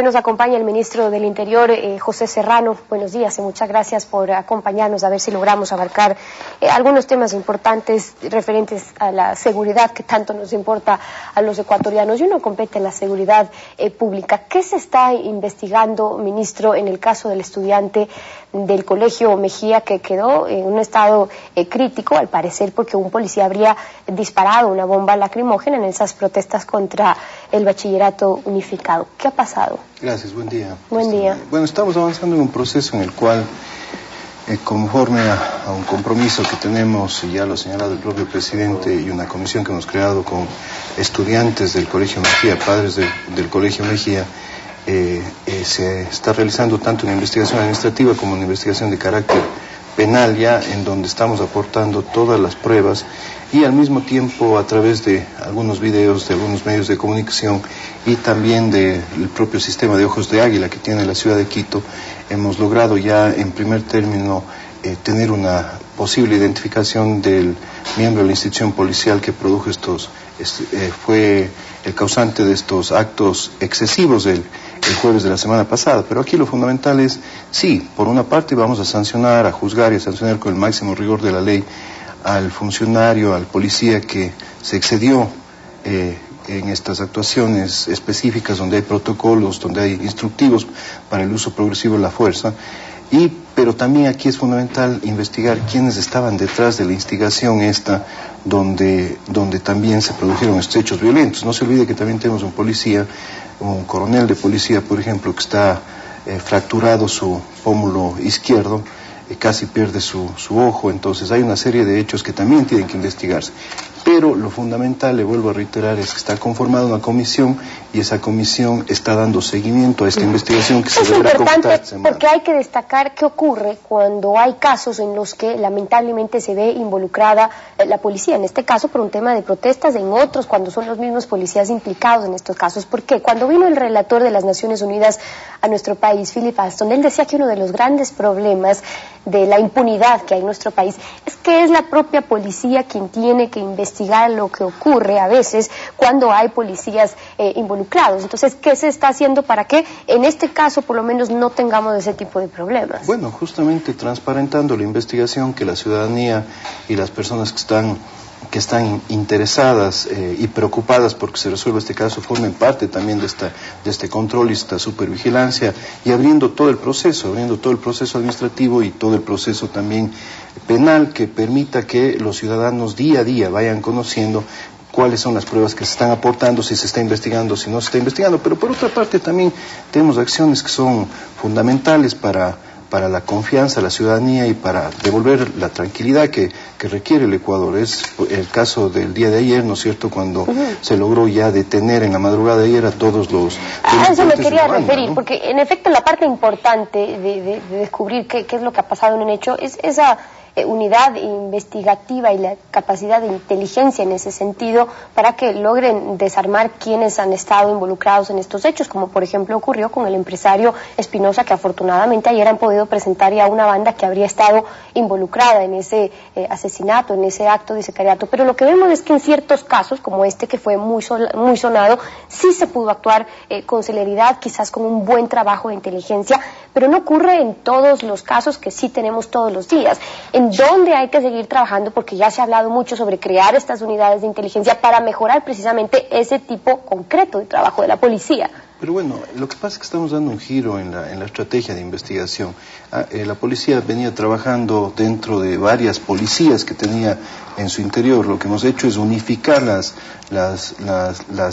nos acompaña el ministro del Interior, José Serrano. Buenos días y muchas gracias por acompañarnos, a ver si logramos abarcar algunos temas importantes referentes a la seguridad que tanto nos importa a los ecuatorianos. Y uno compete en la seguridad pública. ¿Qué se está investigando, ministro, en el caso del estudiante del Colegio Mejía que quedó en un estado crítico, al parecer porque un policía habría disparado una bomba lacrimógena en esas protestas contra el bachillerato unificado? ¿Qué ha pasado? Gracias, buen día. Buen día. Bueno, estamos avanzando en un proceso en el cual, conforme a un compromiso que tenemos, y ya lo ha señalado el propio presidente, y una comisión que hemos creado con estudiantes del Colegio Mejía, padres del Colegio Mejía, se está realizando tanto una investigación administrativa como una investigación de carácter penal, ya en donde estamos aportando todas las pruebas y al mismo tiempo a través de algunos videos de algunos medios de comunicación y también del propio sistema de ojos de águila que tiene la ciudad de Quito, hemos logrado ya en primer término tener una posible identificación del miembro de la institución policial que produjo fue el causante de estos actos excesivos el jueves de la semana pasada. Pero aquí lo fundamental es, sí, por una parte vamos a sancionar, a juzgar y a sancionar con el máximo rigor de la ley al funcionario, al policía que se excedió en estas actuaciones específicas donde hay protocolos, donde hay instructivos para el uso progresivo de la fuerza. Pero también aquí es fundamental investigar quiénes estaban detrás de la instigación esta, donde también se produjeron estos hechos violentos. No se olvide que también tenemos un policía, un coronel de policía, por ejemplo, que está fracturado su pómulo izquierdo, casi pierde su ojo. Entonces hay una serie de hechos que también tienen que investigarse. Pero lo fundamental, le vuelvo a reiterar, es que está conformada una comisión y esa comisión está dando seguimiento a esta investigación que se deberá completar. Es importante porque hay que destacar qué ocurre cuando hay casos en los que lamentablemente se ve involucrada la policía, en este caso por un tema de protestas, en otros cuando son los mismos policías implicados en estos casos. Porque cuando vino el relator de las Naciones Unidas a nuestro país, Philip Alston, él decía que uno de los grandes problemas de la impunidad que hay en nuestro país es que es la propia policía quien tiene que investigar lo que ocurre a veces cuando hay policías involucrados. Entonces, ¿qué se está haciendo para que en este caso por lo menos no tengamos ese tipo de problemas? Bueno, justamente transparentando la investigación, que la ciudadanía y las personas que están interesadas y preocupadas porque se resuelva este caso formen parte también de este control y esta supervigilancia, y abriendo todo el proceso administrativo y todo el proceso también penal que permita que los ciudadanos día a día vayan conociendo cuáles son las pruebas que se están aportando, si se está investigando, si no se está investigando. Pero por otra parte también tenemos acciones que son fundamentales para la confianza de la ciudadanía y para devolver la tranquilidad que requiere el Ecuador. Es el caso del día de ayer, ¿no es cierto?, cuando se logró ya detener en la madrugada de ayer a todos los... A eso me quería referir, ¿no? Porque en efecto la parte importante de descubrir qué es lo que ha pasado en un hecho es esa unidad investigativa y la capacidad de inteligencia en ese sentido para que logren desarmar quienes han estado involucrados en estos hechos, como por ejemplo ocurrió con el empresario Espinosa, que afortunadamente ayer han podido presentar ya una banda que habría estado involucrada en ese asesinato, en ese acto de sicariato. Pero lo que vemos es que en ciertos casos, como este que fue muy sonado, sí se pudo actuar con celeridad, quizás con un buen trabajo de inteligencia, pero no ocurre en todos los casos que sí tenemos todos los días. En dónde hay que seguir trabajando, porque ya se ha hablado mucho sobre crear estas unidades de inteligencia para mejorar precisamente ese tipo concreto de trabajo de la policía. Pero bueno, lo que pasa es que estamos dando un giro en la estrategia de investigación. La policía venía trabajando dentro de varias policías que tenía en su interior. Lo que hemos hecho es unificar las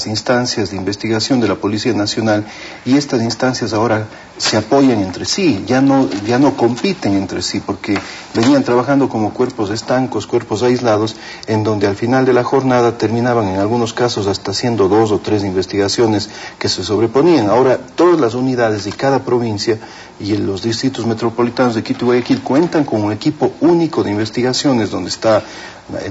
instancias de investigación de la Policía Nacional, y estas instancias ahora se apoyan entre sí, ya no compiten entre sí, porque venían trabajando como cuerpos estancos, cuerpos aislados, en donde al final de la jornada terminaban en algunos casos hasta haciendo 2 o 3 investigaciones que se sobreponían. Ahora todas las unidades de cada provincia y en los distritos metropolitanos de Quito y Guayaquil cuentan con un equipo único de investigaciones, donde está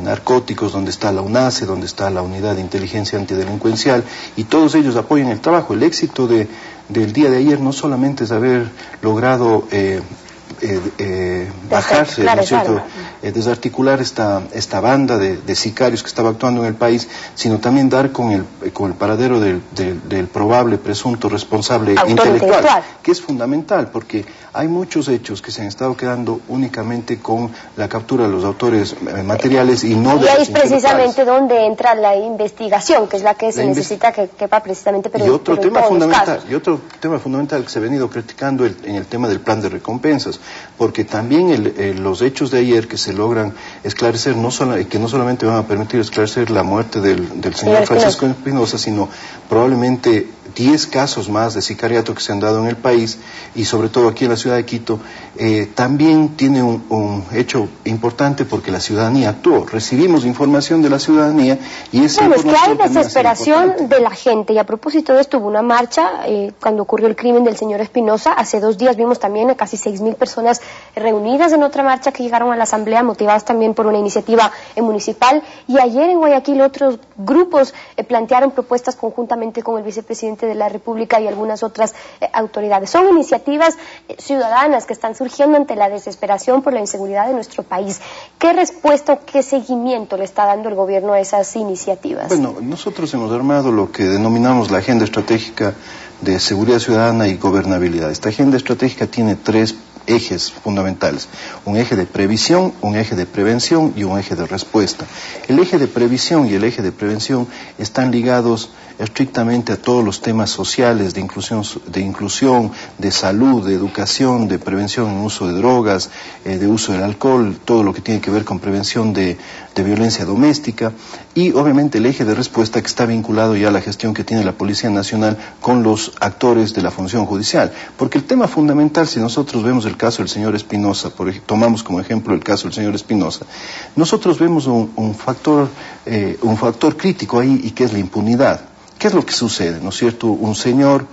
narcóticos, donde está la UNACE, donde está la Unidad de Inteligencia Antidelincuencial, y todos ellos apoyan el trabajo. El éxito del día de ayer no solamente es haber logrado bajarse, ¿no es cierto?, desarticular esta banda de sicarios que estaba actuando en el país, sino también dar con el paradero del probable presunto responsable intelectual, que es fundamental, porque hay muchos hechos que se han estado quedando únicamente con la captura de los autores materiales y no de los intelectuales. Y ahí es precisamente donde entra la investigación, que es la que se necesita que quepa precisamente, pero y otro pero tema en todos fundamental, los casos. y otro tema fundamental que se ha venido criticando en el tema del plan de recompensas, porque también los hechos de ayer que se logran esclarecer, que no solamente van a permitir esclarecer la muerte del señor Francisco Espinosa, sino probablemente 10 casos más de sicariato que se han dado en el país, y sobre todo aquí en la ciudad de Quito, también tiene un hecho importante porque la ciudadanía actuó. Recibimos información de la ciudadanía y esa información... es que hay desesperación de la gente, y a propósito de esto hubo una marcha cuando ocurrió el crimen del señor Espinosa. Hace 2 días vimos también a casi 6.000 personas reunidas en otra marcha que llegaron a la asamblea, motivadas también por una iniciativa municipal, y ayer en Guayaquil otros grupos plantearon propuestas conjuntamente con el vicepresidente de la República y algunas otras autoridades. Son iniciativas ciudadanas que están surgiendo ante la desesperación por la inseguridad de nuestro país. ¿Qué respuesta o qué seguimiento le está dando el gobierno a esas iniciativas? Bueno, nosotros hemos armado lo que denominamos la Agenda Estratégica de Seguridad Ciudadana y Gobernabilidad. Esta agenda estratégica tiene 3 ejes fundamentales: un eje de previsión, un eje de prevención y un eje de respuesta. El eje de previsión y el eje de prevención están ligados estrictamente a todos los temas sociales, de inclusión, de salud, de educación, de prevención en uso de drogas, de uso del alcohol, todo lo que tiene que ver con prevención de violencia doméstica, y obviamente el eje de respuesta, que está vinculado ya a la gestión que tiene la Policía Nacional con los actores de la función judicial. Porque el tema fundamental, si nosotros vemos el caso del señor Espinosa, tomamos como ejemplo el caso del señor Espinosa, nosotros vemos un factor crítico ahí, y que es la impunidad. ¿Qué es lo que sucede? ¿No es cierto? Un señor,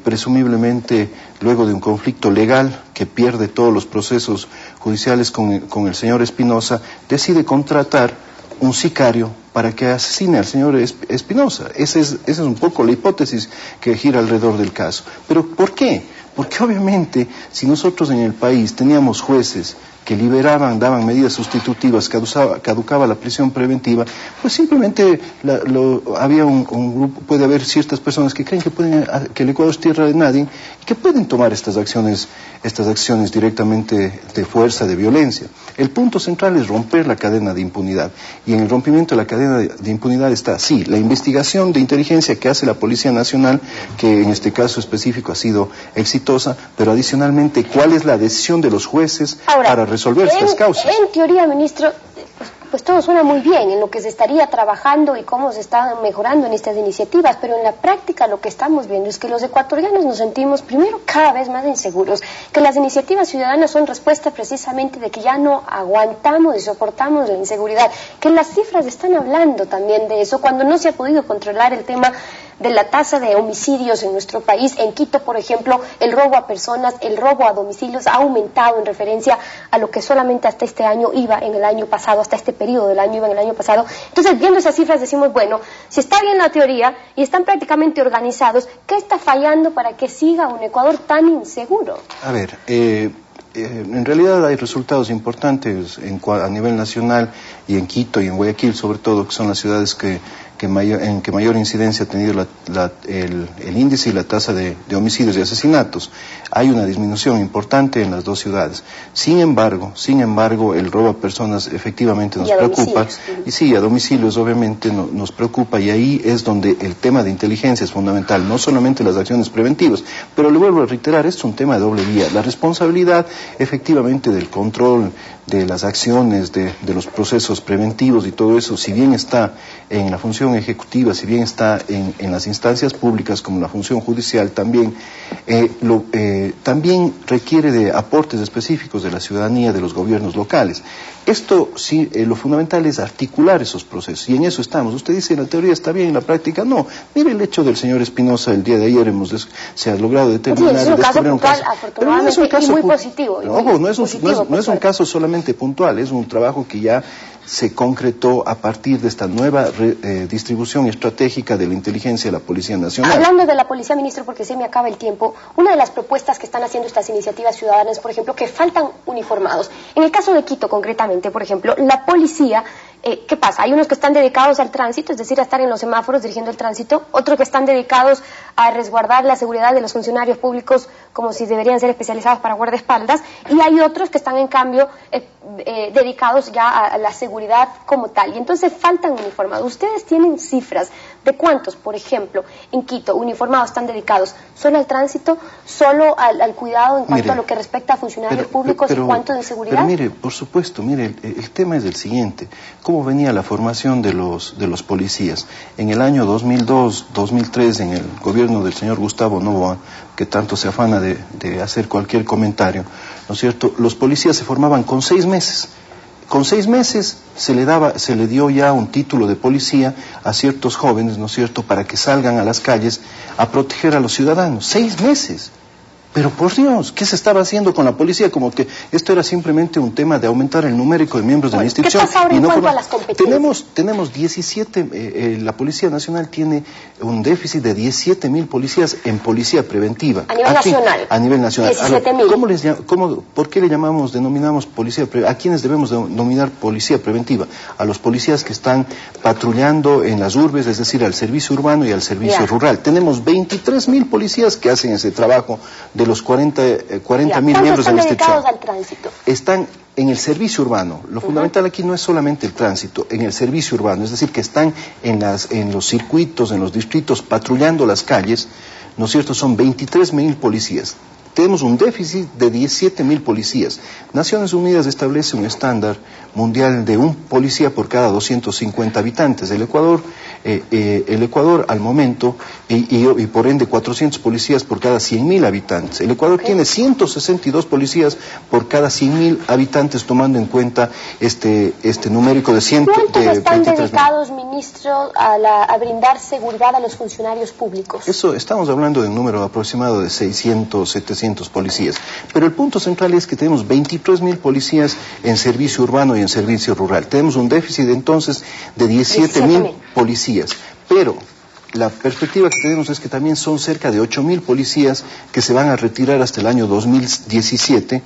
presumiblemente luego de un conflicto legal que pierde todos los procesos judiciales con el señor Espinosa, decide contratar un sicario para que asesine al señor Espinosa. Esa es un poco la hipótesis que gira alrededor del caso. ¿Pero por qué? Porque obviamente, si nosotros en el país teníamos jueces que liberaban, daban medidas sustitutivas, caducaba la prisión preventiva, pues simplemente había un grupo, puede haber ciertas personas que creen que el Ecuador es tierra de nadie y que pueden tomar estas acciones directamente de fuerza, de violencia. El punto central es romper la cadena de impunidad, y en el rompimiento de la cadena de impunidad está, sí, la investigación de inteligencia que hace la Policía Nacional, que en este caso específico ha sido exitosa, pero adicionalmente, ¿cuál es la decisión de los jueces para resolver estas causas? En teoría, ministro, pues todo suena muy bien en lo que se estaría trabajando y cómo se están mejorando en estas iniciativas, pero en la práctica lo que estamos viendo es que los ecuatorianos nos sentimos primero cada vez más inseguros, que las iniciativas ciudadanas son respuesta precisamente de que ya no aguantamos y soportamos la inseguridad, que las cifras están hablando también de eso, cuando no se ha podido controlar el tema de la tasa de homicidios en nuestro país. En Quito, por ejemplo, el robo a personas, el robo a domicilios ha aumentado en referencia a lo que solamente hasta este año iba en el año pasado, hasta este periodo del año iba en el año pasado. Entonces, viendo esas cifras decimos, bueno, si está bien la teoría y están prácticamente organizados, ¿qué está fallando para que siga un Ecuador tan inseguro? A ver, en realidad hay resultados importantes a nivel nacional, y en Quito y en Guayaquil sobre todo, que son las ciudades en que mayor incidencia ha tenido el índice y la tasa de homicidios y asesinatos. Hay una disminución importante en las 2 ciudades. Sin embargo, el robo a personas efectivamente nos preocupa. Y sí, a domicilios obviamente nos preocupa, y ahí es donde el tema de inteligencia es fundamental, no solamente las acciones preventivas, pero le vuelvo a reiterar, esto es un tema de doble vía. La responsabilidad efectivamente del control de las acciones, de los procesos preventivos y todo eso, si bien está en la función ejecutiva, si bien está en las instancias públicas como la función judicial, también requiere de aportes específicos de la ciudadanía, de los gobiernos locales. Esto sí, lo fundamental es articular esos procesos, y en eso estamos. Usted dice, en la teoría está bien, en la práctica no. Mire el hecho del señor Espinosa, el día de ayer se ha logrado determinar... Sí, es un caso puntual, afortunadamente, y muy positivo. Ojo, no es un caso solamente puntual, es un trabajo que ya se concretó a partir de esta nueva distribución estratégica de la inteligencia de la Policía Nacional. Hablando de la Policía, ministro, porque se me acaba el tiempo. tiempo, una de las propuestas que están haciendo estas iniciativas ciudadanas, por ejemplo, que faltan uniformados. En el caso de Quito, concretamente, por ejemplo, la policía, ¿qué pasa? Hay unos que están dedicados al tránsito, es decir, a estar en los semáforos dirigiendo el tránsito, otros que están dedicados a resguardar la seguridad de los funcionarios públicos como si deberían ser especializados para guardaespaldas, y hay otros que están, en cambio, dedicados ya a la seguridad como tal. Y entonces faltan uniformados. ¿Ustedes tienen cifras de cuántos, por ejemplo, en Quito, uniformados están dedicados solo al tránsito, solo al cuidado en cuanto a lo que respecta a funcionarios públicos y cuánto de seguridad? Pero mire, por supuesto, mire, el tema es el siguiente. ¿Cómo venía la formación de los policías? En el año 2002, 2003, en el gobierno del señor Gustavo Noboa, que tanto se afana de hacer cualquier comentario, ¿no es cierto?, los policías se formaban con 6 meses. Con 6 meses se le dio ya un título de policía a ciertos jóvenes, ¿no es cierto?, para que salgan a las calles a proteger a los ciudadanos. 6 meses. Pero por Dios, ¿qué se estaba haciendo con la policía? Como que esto era simplemente un tema de aumentar el numérico de miembros de la institución. ¿Qué pasa ahora en cuanto a las competencias? Tenemos 17, la Policía Nacional tiene un déficit de 17.000 policías en policía preventiva. A nivel nacional. A nivel nacional. 17.000. ¿Por qué denominamos policía preventiva? ¿A quiénes debemos denominar policía preventiva? A los policías que están patrullando en las urbes, es decir, al servicio urbano y al servicio rural. Tenemos 23.000 policías que hacen ese trabajo de los 40.000 miembros de la institución. ¿Están dedicados al tránsito? Están en el servicio urbano. Lo fundamental aquí no es solamente el tránsito, en el servicio urbano, es decir, que están en los circuitos, en los distritos, patrullando las calles, ¿no es cierto? Son 23.000 policías. Tenemos un déficit de 17.000 policías. Naciones Unidas establece un estándar mundial de un policía por cada 250 habitantes. El Ecuador al momento, y por ende 400 policías por cada 100.000 habitantes. El Ecuador tiene 162 policías por cada 100.000 habitantes, tomando en cuenta este numérico de 100. ¿Cuántos están dedicados, ministro, a brindar seguridad a los funcionarios públicos? Eso, estamos hablando de un número aproximado de 600, 700 policías. Pero el punto central es que tenemos 23.000 policías en servicio urbano y en servicio rural. Tenemos un déficit entonces de 17.000 policías. Pero la perspectiva que tenemos es que también son cerca de 8.000 policías que se van a retirar hasta el año 2017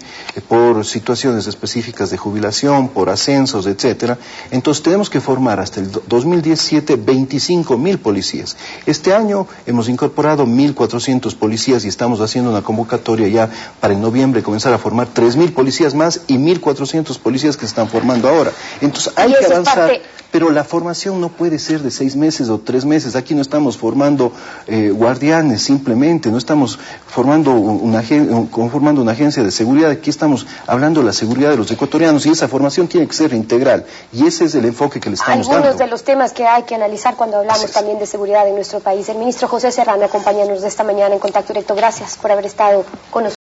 por situaciones específicas de jubilación, por ascensos, etcétera. Entonces tenemos que formar hasta el 2017 25.000 policías. Este año hemos incorporado 1.400 policías y estamos haciendo una convocatoria ya para en noviembre comenzar a formar 3.000 policías más y 1.400 policías que se están formando ahora. Entonces hay que avanzar. Pero la formación no puede ser de 6 meses o 3 meses. Aquí no estamos formando guardianes simplemente, no estamos formando conformando una agencia de seguridad. Aquí estamos hablando de la seguridad de los ecuatorianos y esa formación tiene que ser integral. Y ese es el enfoque que le estamos dando. Algunos de los temas que hay que analizar cuando hablamos también de seguridad en nuestro país. El ministro José Serrano, acompáñanos de esta mañana en Contacto Directo. Gracias por haber estado con nosotros.